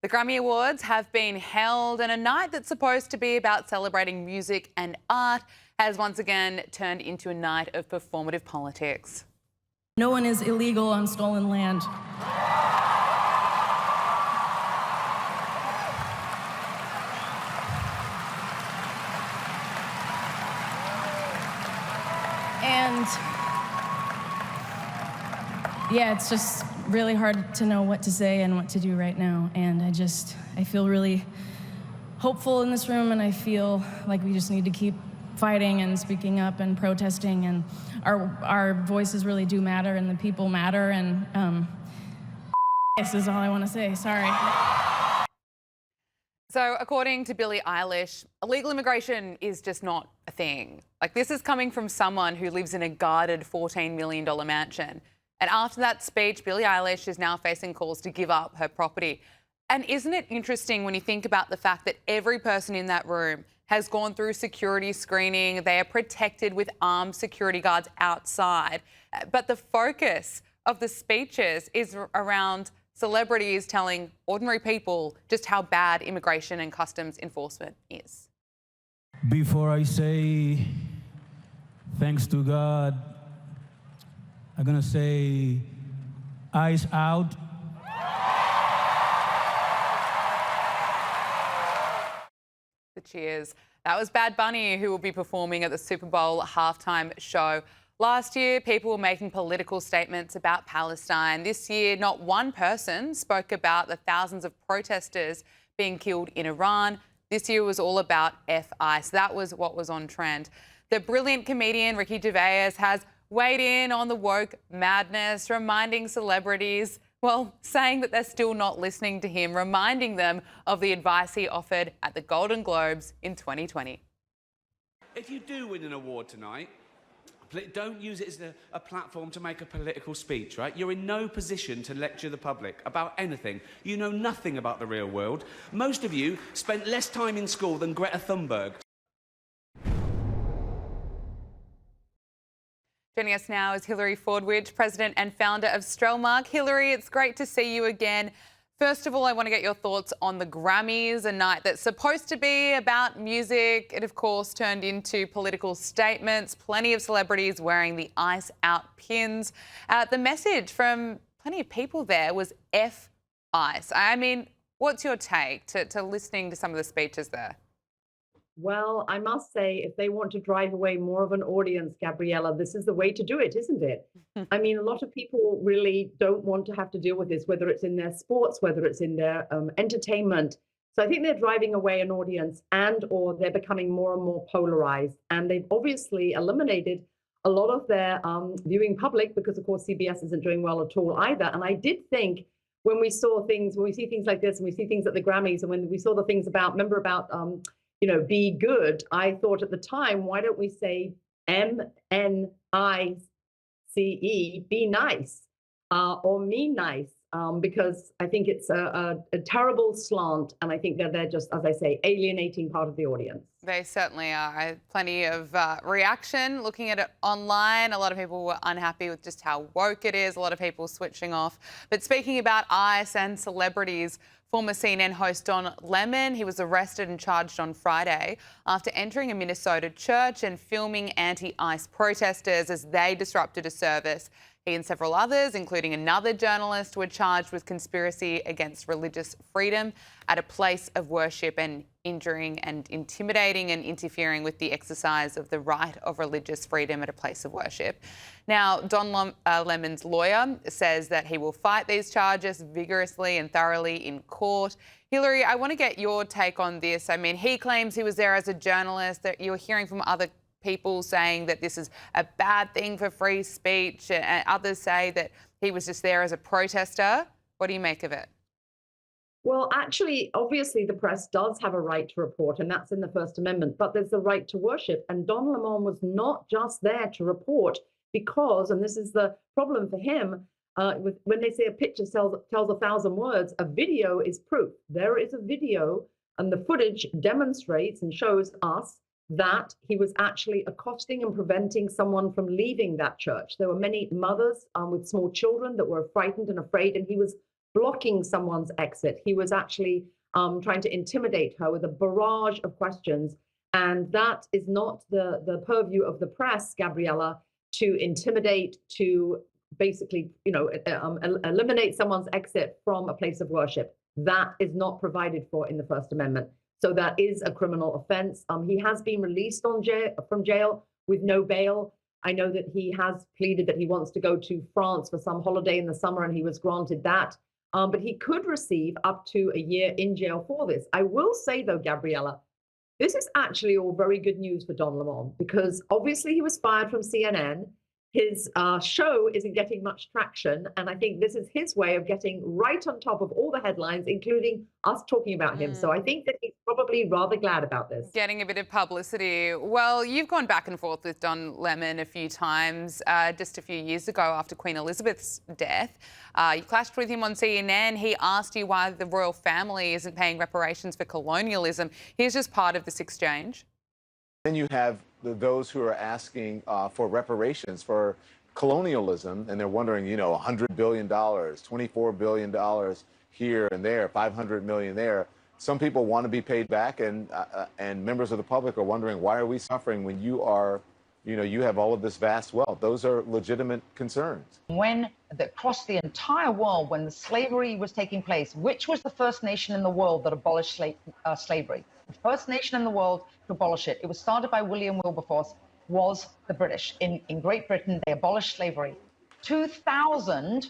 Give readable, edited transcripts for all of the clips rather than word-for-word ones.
The Grammy Awards have been held, and a night that's supposed to be about celebrating music and art has once again turned into a night of performative politics. No one is illegal on stolen land. And yeah, it's just really hard to know what to say and what to do right now. And I feel really hopeful in this room, and I feel like we just need to keep fighting and speaking up and protesting, and our voices really do matter, and the people matter, and this is all I want to say. Sorry. So according to Billie Eilish, illegal immigration is just not a thing. Like, this is coming from someone who lives in a guarded $14 million mansion. And after that speech, Billie Eilish is now facing calls to give up her property. And isn't it interesting when you think about the fact that every person in that room has gone through security screening, they are protected with armed security guards outside, but the focus of the speeches is around celebrities telling ordinary people just how bad immigration and customs enforcement is. Before I say thanks to God, I'm gonna say eyes out. The cheers. That was Bad Bunny, who will be performing at the Super Bowl halftime show. Last year, people were making political statements about Palestine. This year, not one person spoke about the thousands of protesters being killed in Iran. This year was all about FI. So that was what was on trend. The brilliant comedian Ricky Gervais has weighed in on the woke madness, reminding celebrities, well, saying that they're still not listening to him, reminding them of the advice he offered at the Golden Globes in 2020. If you do win an award tonight, don't use it as a platform to make a political speech, right? You're in no position to lecture the public about anything. You know nothing about the real world. Most of you spent less time in school than Greta Thunberg. Joining us now is Hilary Fordwich, president and founder of Strellmark. Hilary, it's great to see you again. First of all, I want to get your thoughts on the Grammys, a night that's supposed to be about music. It, of course, turned into political statements, plenty of celebrities wearing the Ice Out pins. The message from plenty of people there was F ICE. I mean, what's your take to listening to some of the speeches there? Well, I must say, if they want to drive away more of an audience, Gabriella, this is the way to do it, isn't it? I mean, a lot of people really don't want to have to deal with this, whether it's in their sports, whether it's in their entertainment. So I think they're driving away an audience, and or they're becoming more and more polarized. And they've obviously eliminated a lot of their viewing public because, of course, CBS isn't doing well at all either. And I did think when we see things like this, and we see things at the Grammys, and when we saw the things about, be good, I thought at the time, why don't we say MNICE, be nice, or me nice, because I think it's a terrible slant, and I think that they're just, as I say, alienating part of the audience. They certainly are. Plenty of reaction looking at it online. A lot of people were unhappy with just how woke it is. A lot of people switching off. But speaking about ICE and celebrities, former CNN host Don Lemon, he was arrested and charged on Friday after entering a Minnesota church and filming anti-ICE protesters as they disrupted a service. He and several others, including another journalist, were charged with conspiracy against religious freedom at a place of worship and injuring and intimidating and interfering with the exercise of the right of religious freedom at a place of worship. Now, Don Lemon's lawyer says that he will fight these charges vigorously and thoroughly in court. Hilary, I want to get your take on this. I mean, he claims he was there as a journalist, that you're hearing from other people saying that this is a bad thing for free speech, and others say that he was just there as a protester. What do you make of it? Well, actually, obviously, the press does have a right to report, and that's in the First Amendment, but there's the right to worship. And Don Lemon was not just there to report because, and this is the problem for him, when they say a picture tells 1,000 words, a video is proof. There is a video, and the footage demonstrates and shows us that he was actually accosting and preventing someone from leaving that church. There were many mothers with small children that were frightened and afraid, and he was blocking someone's exit. He was actually trying to intimidate her with a barrage of questions. And that is not the purview of the press, Gabriella, to intimidate, to basically, eliminate someone's exit from a place of worship. That is not provided for in the First Amendment. So that is a criminal offense. He has been released from jail with no bail. I know that he has pleaded that he wants to go to France for some holiday in the summer, and he was granted that. But he could receive up to a year in jail for this. I will say, though, Gabriella, this is actually all very good news for Don Lemon, because obviously he was fired from CNN. His show isn't getting much traction, and I think this is his way of getting right on top of all the headlines, including us talking about him. So I think that he's probably rather glad about this. Getting a bit of publicity. Well, you've gone back and forth with Don Lemon a few times. Just a few years ago, after Queen Elizabeth's death, you clashed with him on CNN. He asked you why the royal family isn't paying reparations for colonialism. Here's just part of this exchange. Then you have those who are asking for reparations for colonialism, and they're wondering, $100 billion, $24 billion here and there, $500 million there. Some people want to be paid back, and members of the public are wondering, why are we suffering when you are, you have all of this vast wealth? Those are legitimate concerns. When across the entire world, when the slavery was taking place, which was the first nation in the world that abolished slavery? The first nation in the world to abolish it. It was started by William Wilberforce, was the British. In Great Britain, they abolished slavery. 2,000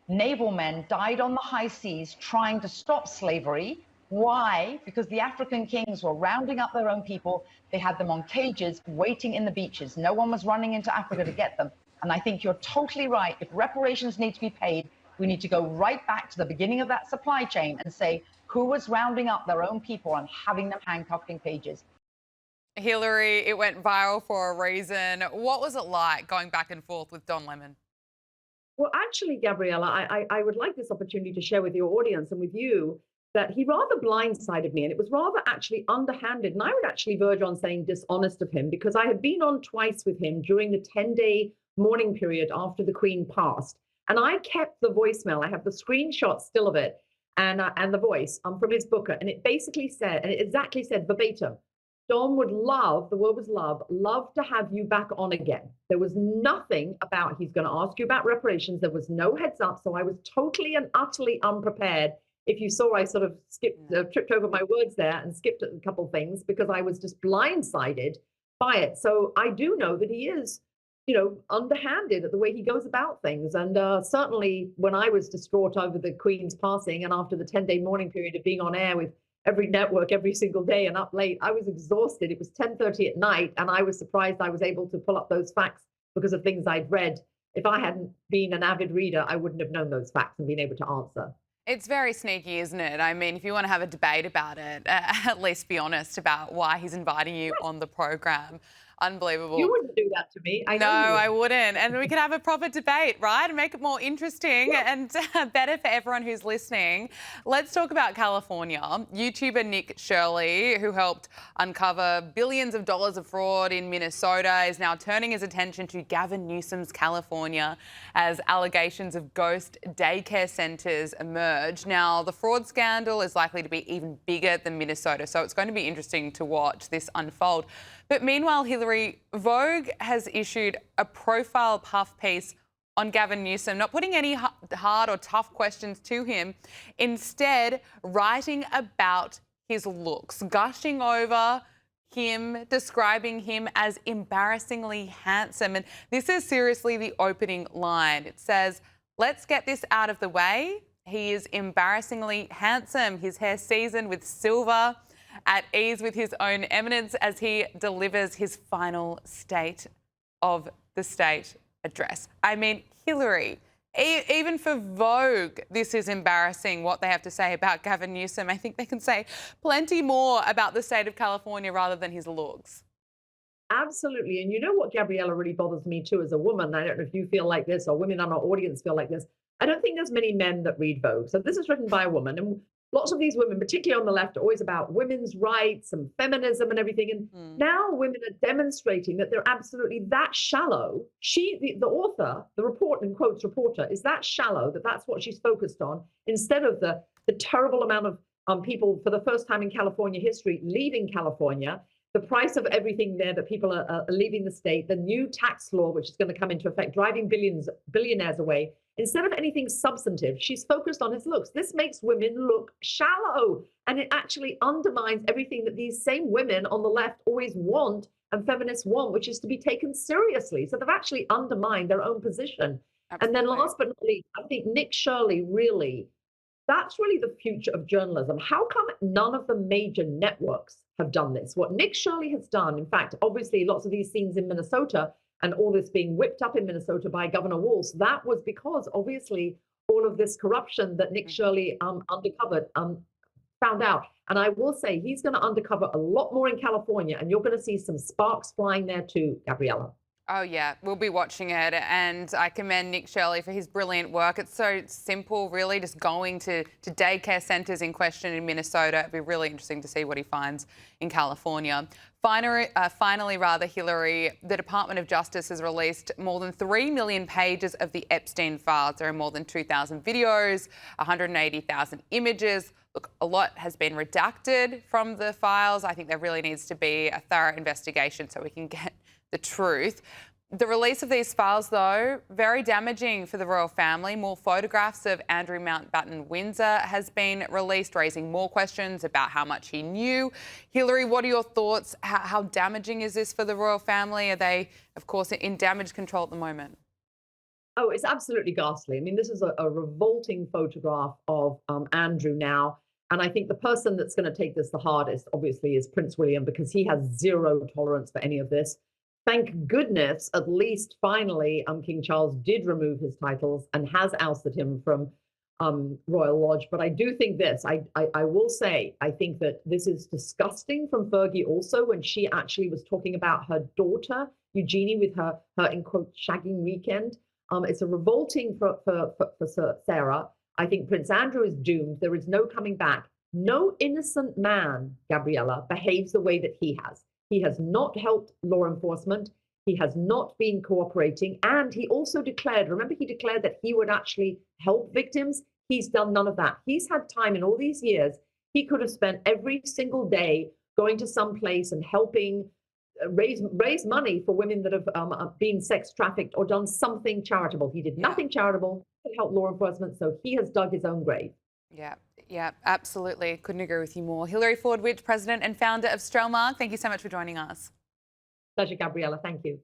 naval men died on the high seas trying to stop slavery. Why? Because the African kings were rounding up their own people. They had them on cages waiting in the beaches. No one was running into Africa to get them. And I think you're totally right. If reparations need to be paid, we need to go right back to the beginning of that supply chain and say, who was rounding up their own people and having them handcuffed in cages? Hillary, it went viral for a reason. What was it like going back and forth with Don Lemon? Well, actually, Gabriella, I would like this opportunity to share with your audience and with you that he rather blindsided me, and it was rather actually underhanded, and I would actually verge on saying dishonest of him, because I had been on twice with him during the 10-day mourning period after the Queen passed, and I kept the voicemail. I have the screenshot still of it, and the voice from his booker, and it basically said, and it exactly said verbatim, Don would love, the word was love to have you back on again. There was nothing about he's going to ask you about reparations. There was no heads up, so I was totally and utterly unprepared. If you saw, I sort of tripped over my words there and skipped a couple of things because I was just blindsided by it. So I do know that he is, underhanded at the way he goes about things. And certainly when I was distraught over the Queen's passing and after the 10-day mourning period of being on air with every network every single day and up late, I was exhausted. It was 10:30 at night, and I was surprised I was able to pull up those facts because of things I'd read. If I hadn't been an avid reader, I wouldn't have known those facts and been able to answer. It's very sneaky, isn't it? I mean, if you want to have a debate about it, at least be honest about why he's inviting you on the program. Unbelievable. You wouldn't do that to me. No, I wouldn't. And we could have a proper debate, right? And make it more interesting and better for everyone who's listening. Let's talk about California. YouTuber Nick Shirley, who helped uncover billions of dollars of fraud in Minnesota, is now turning his attention to Gavin Newsom's California as allegations of ghost daycare centres emerge. Now, the fraud scandal is likely to be even bigger than Minnesota, so it's going to be interesting to watch this unfold. But meanwhile, Hillary, Vogue has issued a profile puff piece on Gavin Newsom, not putting any hard or tough questions to him, instead writing about his looks, gushing over him, describing him as embarrassingly handsome. And this is seriously the opening line. It says, "Let's get this out of the way. He is embarrassingly handsome. His hair seasoned with silver, at ease with his own eminence as he delivers his final State of the State address." I mean, Hillary, even for Vogue, this is embarrassing what they have to say about Gavin Newsom. I think they can say plenty more about the state of California rather than his looks. Absolutely. And you know what, Gabriella, really bothers me too as a woman? I don't know if you feel like this or women in our audience feel like this. I don't think there's many men that read Vogue. So this is written by a woman. And lots of these women, particularly on the left, are always about women's rights and feminism and everything. And now women are demonstrating that they're absolutely that shallow. The author, the report, in quotes, reporter, is that shallow that that's what she's focused on, instead of the terrible amount of people, for the first time in California history, leaving California, the price of everything there, that people are leaving the state, the new tax law, which is going to come into effect, driving billionaires away. Instead of anything substantive, she's focused on his looks. This makes women look shallow, and it actually undermines everything that these same women on the left always want and feminists want, which is to be taken seriously. So they've actually undermined their own position. Absolutely. And then last but not least, I think Nick Shirley that's really the future of journalism. How come none of the major networks have done this? What Nick Shirley has done, in fact, obviously lots of these scenes in Minnesota and all this being whipped up in Minnesota by Governor Walz, that was because obviously all of this corruption that Nick Shirley uncovered, found out. And I will say he's going to uncover a lot more in California, and you're going to see some sparks flying there too, Gabriella. Oh, yeah, we'll be watching it. And I commend Nick Shirley for his brilliant work. It's so simple, really, just going to daycare centres in question in Minnesota. It'd be really interesting to see what he finds in California. Finally, Hillary, the Department of Justice has released more than 3 million pages of the Epstein files. There are more than 2,000 videos, 180,000 images. Look, a lot has been redacted from the files. I think there really needs to be a thorough investigation so we can get the truth. The release of these files, though, very damaging for the royal family. More photographs of Andrew Mountbatten Windsor has been released, raising more questions about how much he knew. Hillary, what are your thoughts? How damaging is this for the royal family? Are they, of course, in damage control at the moment? Oh, it's absolutely ghastly. I mean, this is a revolting photograph of Andrew now. And I think the person that's going to take this the hardest, obviously, is Prince William, because he has zero tolerance for any of this. Thank goodness, at least finally, King Charles did remove his titles and has ousted him from Royal Lodge. But I do think this, I will say, I think that this is disgusting from Fergie also, when she actually was talking about her daughter, Eugenie, with her in quote, shagging weekend. It's a revolting for Sarah. I think Prince Andrew is doomed. There is no coming back. No innocent man, Gabriella, behaves the way that he has. He has not helped law enforcement. He has not been cooperating. And he also declared, remember, he declared that he would actually help victims. He's done none of that. He's had time in all these years. He could have spent every single day going to some place and helping raise money for women that have been sex trafficked or done something charitable. He did nothing charitable to help law enforcement. So he has dug his own grave. Yeah, absolutely. Couldn't agree with you more. Hillary Ford-Witch, President and founder of Strellmark, thank you so much for joining us. Pleasure, Gabriella. Thank you.